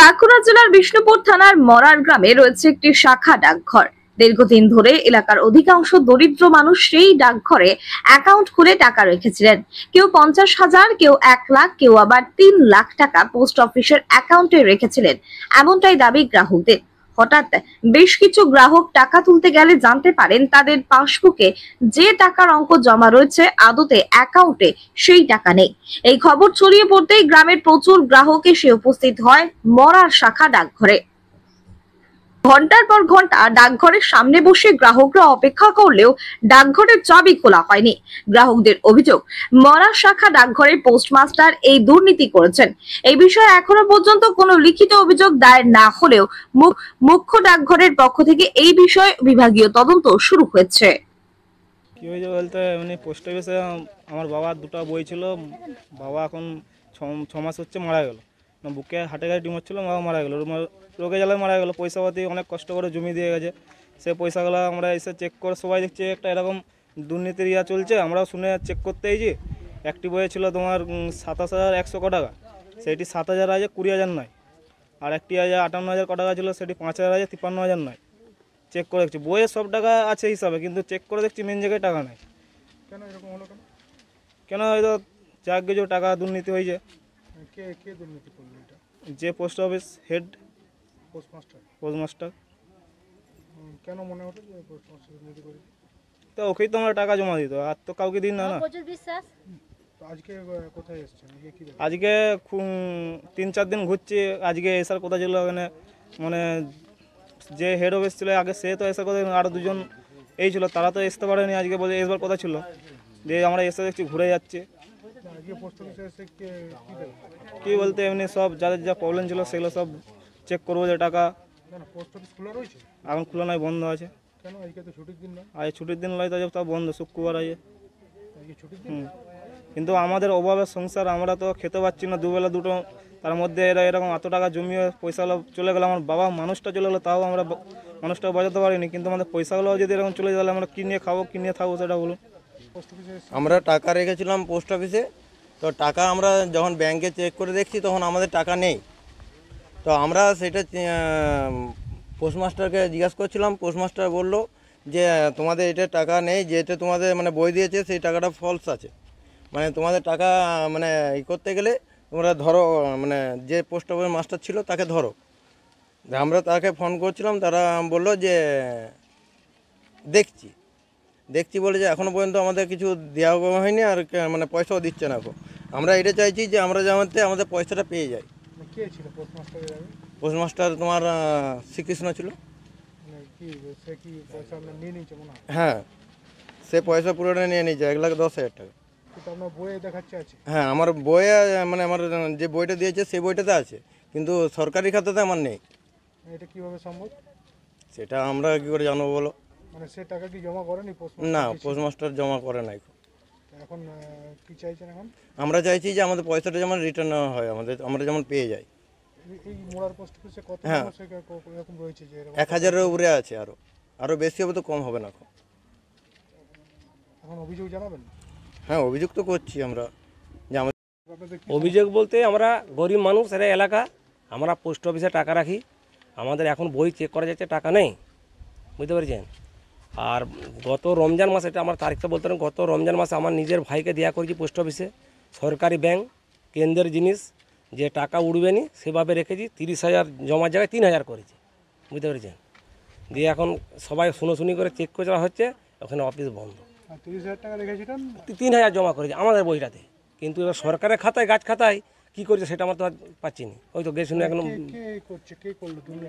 বাঁকুড়া জেলার বিষ্ণুপুর থানার মরার গ্রামে রয়েছে একটি শাখা ডাকঘর। দীর্ঘদিন ধরে এলাকার অধিকাংশ দরিদ্র মানুষ সেই ডাকঘরে অ্যাকাউন্ট খুলে টাকা রেখেছিলেন। কেউ 50,000, কেউ 1 লাখ, কেউ আবার 3 লাখ টাকা পোস্ট অফিসের অ্যাকাউন্টে রেখেছিলেন, এমনটাই দাবি গ্রাহকদের। হঠাৎ বেশ কিছু গ্রাহক টাকা তুলতে গেলে জানতে পারেন তাদের পাসবুকে যে টাকার অঙ্ক জমা রয়েছে আদতে অ্যাকাউন্টে সেই টাকা নেই। এই খবর ছড়িয়ে পড়তেই গ্রামের প্রচুর গ্রাহক এসে উপস্থিত হয় মরার শাখা ডাকঘরে। ঘন্টার পর ঘন্টা ডাকঘরের সামনে বসে গ্রাহকরা অপেক্ষা করলেও ডাকঘরের চাবি খোলা হয়নি। গ্রাহকদের অভিযোগ, মরা শাখা ডাকঘরের পোস্টমাস্টার এই দুর্নীতি করেছেন। এই বিষয়ে এখনো পর্যন্ত কোনো লিখিত অভিযোগ দায়ের না হলেও মুখ্য ডাকঘরের পক্ষ থেকে এই বিষয়ে বিভাগীয় তদন্ত শুরু হয়েছে। কি হয়েছে বলতে মানে পোস্ট অফিসে আমার বাবার দুটো বই ছিল। বাবা এখন 6 মাস হচ্ছে মারা গেল। বুকে হাটে গাড়ি টিউমার ছিল, বাবা মারা গেল, রোগে জ্বালায় মারা গেল। পয়সাপাতি অনেক কষ্ট করে জমি দিয়ে গেছে। সে পয়সাগুলো আমরা এসে চেক করে সবাই দেখছি একটা এরকম দুর্নীতির ইয়া চলছে। আমরাও শুনে চেক করতে এসেছি। একটি বইয়ে ছিল তোমার 27,100 ক টাকা, সেটি 7,000 আছে, 20,000 নয়। আর একটি আছে 58,000 ক টাকা ছিল, সেটি 5,000 আছে, 53,000 নয়। চেক করে দেখছি বইয়ে সব টাকা আছে হিসাবে, কিন্তু চেক করে দেখছি মেন জায়গায় টাকা নাই। কেন এরকম হলো? কেন হয়তো যাক কিছু টাকা দুর্নীতি হয়েছে। কে দুর্নীতি করলো এটা? যে পোস্ট অফিস হেড, পোস্টমাস্টার। কেন মনে হলো যে পোস্টমাস্টার দুর্নীতি করে? তো ওকেই তো আমরা টাকা জমা দিত, আর তো কাউকে দিন না। তো আজকে কোথায় এসেছেন? আজকে 3-4 দিন ঘুরছি। আজকে এসার কথা ছিল ওখানে, মানে যে হেড অফিস ছিল আগে সে তো এসার কথা, আরও দুজন এই ছিল, তারা তো আসতে পারেনি। আজকে বলে এসবার কথা ছিল, যে আমরা এসে দেখছি ঘুরে যাচ্ছে। আজকে পোস্ট অফিসে এসে কি বলতে এমনি সব যাদের যা প্রবলেম ছিল সেগুলো সব চেক করবো যে টাকা। পোস্ট অফিস খোলা রয়েছে? এখন খোলা নয়, বন্ধ আছে। কেন? আজকে তো ছুটির দিন না? আজ ছুটির দিন নয়, তো বন্ধ, শুক্রবার আছে। আজকে ছুটির দিন। কিন্তু আমাদের অভাবের সংসার, আমরা তো খেতে পাচ্ছি না দুবেলা দুটো। তার মধ্যে এরকম এত টাকা জমিয়ে পয়সাগুলো চলে গেলো। আমার বাবা মানুষটা চলে গেলো, তাও আমরা মানুষটাও বাজাতে পারিনি। কিন্তু আমাদের পয়সাগুলো যদি এরকম চলে গেলে আমরা কী নিয়ে খাবো, কী নিয়ে থাকবো সেটা বলুন। আমরা টাকা রেখেছিলাম পোস্ট অফিসে, তো টাকা আমরা যখন ব্যাংকে চেক করে দেখছি তখন আমাদের টাকা নেই। তো আমরা সেটা পোস্টমাস্টারকে জিজ্ঞাসা করছিলাম। পোস্টমাস্টার বলল যে তোমাদের এটা টাকা নেই, যেটা তোমাদের মানে বই দিয়েছে সেই টাকাটা ফলস আছে। মানে তোমাদের টাকা মানে করতে গেলে তোমরা ধরো, মানে যে পোস্ট অফিস মাস্টার ছিল তাকে ধরো। আমরা তাকে ফোন করছিলাম, তারা বলল যে দেখছি বলে যে এখনও পর্যন্ত আমাদের কিছু দেওয়া হয়নি, আর মানে পয়সাও দিচ্ছে না। আমরা এটা চাইছি যে আমরা যাতে আমাদের পয়সাটা পেয়ে যাই। কে ছিল পোস্টমাস্টার? পোস্টমাস্টার তোমার শ্রীকৃষ্ণ ছিল। সে কি পয়সা নিয়ে নিয়েছে মনে হয়? হ্যাঁ, সে পয়সা পুরোটা নিয়ে নিয়েছে, 1,10,000 টাকা। আপনার বইয়ে দেখাচ্ছে আছে? হ্যাঁ, আমার বইয়ে মানে আমার যে বইটা দিয়েছে সেই বইটাতে আছে, কিন্তু সরকারি খাতাতে আমার নেই। এটা কিভাবে সম্ভব? সেটা আমরা কী করে জানবো বলো? মানে সে টাকা কি জমা করেনি পোস্টমাস্টার? না, পোস্টমাস্টার জমা করে নাই। এখন কি চাইছেন এখন? আমরা চাইছি যে আমাদের পয়সাটা যেমন রিটার্ন হয়, আমরা যেমন পেয়ে যাই। এই মোড়ার পোস্ট অফিসে কত মানুষ এরকম রয়েছে যে 1,000-এর উপরে আছে, আরও বেশি হবে তো কম হবে না। এখন অভিযোগ জানাবেন? হ্যাঁ, অভিযোগ তো করছি আমরা। যে আমাদের অভিযোগ বলতে আমরা গরিব মানুষ, এরা এলাকা, আমরা পোস্ট অফিসে টাকা রাখি। আমাদের এখন বই চেক করা যাচ্ছে, টাকা নেই, বুঝতে পেরেছেন। আর গত রমজান মাসে, এটা আমার তারিখটা বলতে পারেন, গত রমজান মাসে আমার নিজের ভাইকে দেওয়া করেছি পোস্ট অফিসে, সরকারি ব্যাংক, কেন্দ্রের জিনিস, যে টাকা উঠবে নি সেভাবে রেখেছি। 30,000 জমার জায়গায় 3,000 করেছি, বুঝতে পেরেছেন। দিয়ে এখন সবাই শুনোশুনি করে চেক করে যাওয়া হচ্ছে, ওখানে অফিস বন্ধ। 30,000 টাকা রেখেছিলেন? 3,000 জমা করেছি আমাদের বইটাতে, কিন্তু এবার সরকারের খাতায় গাছ খাতায় কী করেছে সেটা আমরা তো আর পাচ্ছি না। ওই তো গেছিল এখন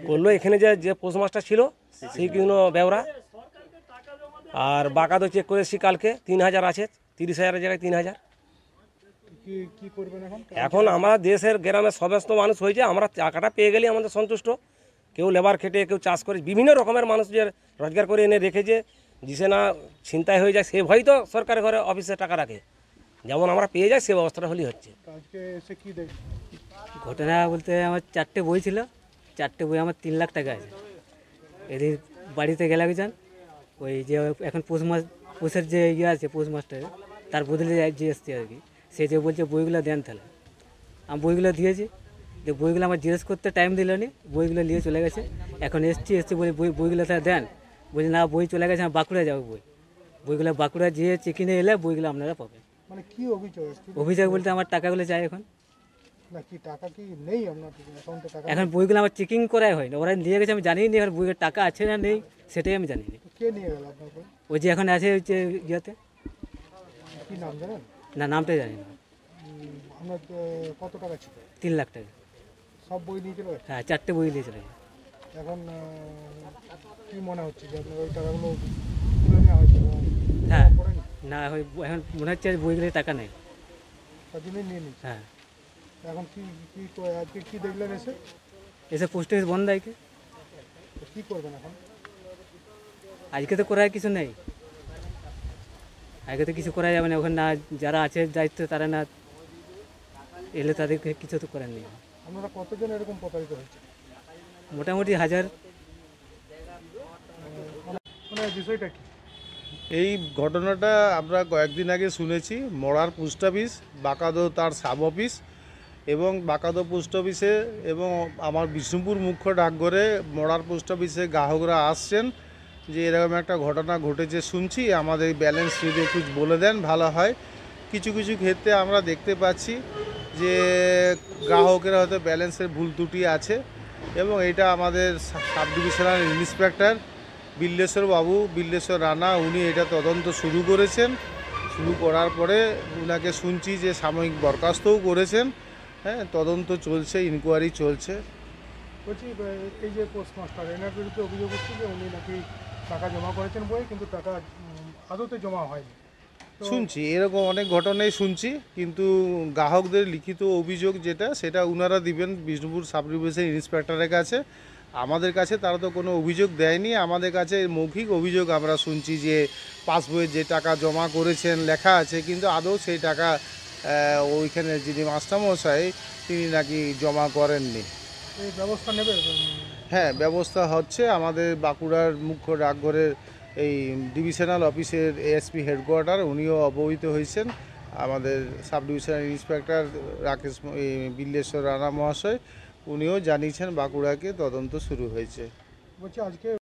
করলো এখানে যে পোস্টমাস্টার ছিল সেই কিন্তু বেওরা। আর বাঁকা তো চেক করেছি কালকে, 3,000 আছে, 30,000-এর জায়গায় 3,000। কি করবেন এখন আমরা দেশের গ্রামের সমস্ত মানুষ হয়েছে, আমরা টাকাটা পেয়ে গেলে আমাদের সন্তুষ্ট। কেউ লেবার খেটে, কেউ চাষ করে, বিভিন্ন রকমের মানুষ যে রোজগার করে এনে রেখেছে, যিসে না ছিনতাই হয়ে যায় সে ভয় তো সরকারের ঘরে অফিসে টাকা রাখে। যেমন আমরা পেয়ে যাই সে ব্যবস্থাটা হলেই হচ্ছে। ঘটনা বলতে আমার 4টে বই ছিল, 4টে বই আমার 3 লাখ টাকা আছে। এদের বাড়িতে গেলে যান, ওই যে এখন পোস্টের যে ইয়ে আছে পোস্টমাস্টারের, তার বদলে যে এসছে আর কি, সে যে বলছে বইগুলো দেন, তাহলে আমি বইগুলো দিয়েছি। যে বইগুলো আমার জিজ্ঞেস করতে টাইম দিল নি, বইগুলো নিয়ে চলে গেছে। এখন এসছি বলে বইগুলো তারা দেন, বলছি না বই চলে গেছে, আমি বাঁকুড়া যাবো বইগুলো বাঁকুড়া যেয়ে চেকিংয়ে এলে বইগুলো আপনারা পাবেন। মানে কি অভিযোগ? অভিযোগ বলতে আমার টাকাগুলো চাই এখন। না কি টাকা কি নেই আপনার অ্যাকাউন্টে টাকা? এখন বইগুলো আমার চেকিং করাই হয় না, ওরা নিয়ে গেছে আমি জানিই নি, এখন বইয়ের টাকা আছে না নেই সেটাই আমি জানি না। কে নিয়ে গেল আপনার বই? ওই যে এখন আছে ওই যে ইয়েতে, কি নাম জানেন? না নামটাই জানি না। আপনার কত টাকা ছিল? 3 লাখ টাকা। সব বই নিয়ে চলে গেছে? হ্যাঁ 4টে বই নিয়ে চলে গেছে। এখন কি মনে হচ্ছে যে আপনার ওই টাকাগুলো তুলে নেওয়া হয়েছে? হ্যাঁ পড়েনি না এখন মনে হচ্ছে বইগুলো টাকা নেই। তার জন্যই নিয়ে নিচ্ছে। হ্যাঁ এখন কি কি আজকে কি দেখলেন এসে? এসে পোস্ট অফিস বন্ধ আছে। তো কি করবেন এখন? আজকে তো করার কিছু নেই, আজকে তো কিছু করা যাবে না, ওখানে না যারা আছে দায়িত্ব তারা না এলে তাদেরকে কিছু তো করার নেই। আপনারা কতজন এরকম প্রতারিত হয়েছে? মোটামুটি 1000। মানে বিষয়টা কি? এই ঘটনাটা আমরা কয়েকদিন আগে শুনেছি। মরার পোস্ট অফিস, বাঁকাদো তার সাব অফিস এবং বাঁকাদো পোস্ট অফিসে এবং আমার বিষ্ণুপুর মুখ্য ডাকঘরে মরার পোস্ট অফিসে গ্রাহকরা আসছেন যে এরকম একটা ঘটনা ঘটেছে শুনছি, আমাদের ব্যালেন্স যদি একটু বলে দেন ভালো হয়। কিছু কিছু ক্ষেত্রে আমরা দেখতে পাচ্ছি যে গ্রাহকের হয়তো ব্যালেন্সের ভুল ত্রুটি আছে এবং এটা আমাদের sub divisional inspector Billeshwar Rana উনি এটা তদন্ত শুরু করেছেন। শুরু করার পরে উনাকে শুনছি যে সাময়িক বরখাস্তও করেছেন। হ্যাঁ, তদন্ত চলছে, ইনকোয়ারি চলছে। বলছি এই যে পোস্টমাস্টার এনার বিরুদ্ধে অভিযোগ হচ্ছে যে উনি নাকি টাকা জমা করেছেন বই, কিন্তু টাকা আদতে জমা হয়নি। তো শুনছি এরকম অনেক ঘটনাই শুনছি, কিন্তু গ্রাহকদের লিখিত অভিযোগ যেটা সেটা উনারা দিবেন বিষ্ণুপুর সাব ডিভিশন ইন্সপেক্টরের কাছে। আমাদের কাছে তারা তো কোনো অভিযোগ দেয়নি, আমাদের কাছে মৌখিক অভিযোগ আমরা শুনছি যে পাসবইয়ে যে টাকা জমা করেছেন লেখা আছে, কিন্তু আদৌ সেই টাকা ওইখানে যিনি মাস্টারমশাই তিনি নাকি জমা করেননি। এই ব্যবস্থা নেবে? হ্যাঁ, ব্যবস্থা হচ্ছে। আমাদের বাঁকুড়ার মুখ্য ডাকঘরের এই ডিভিশনাল অফিসের এএসপি হেডকোয়ার্টার উনিও অবহিত হয়েছেন। আমাদের sub divisional inspector Billeshwar Rana মহাশয় উনিও জানিয়েছেন বাঁকুড়াকে তদন্ত শুরু হয়েছে। বলছি আজকে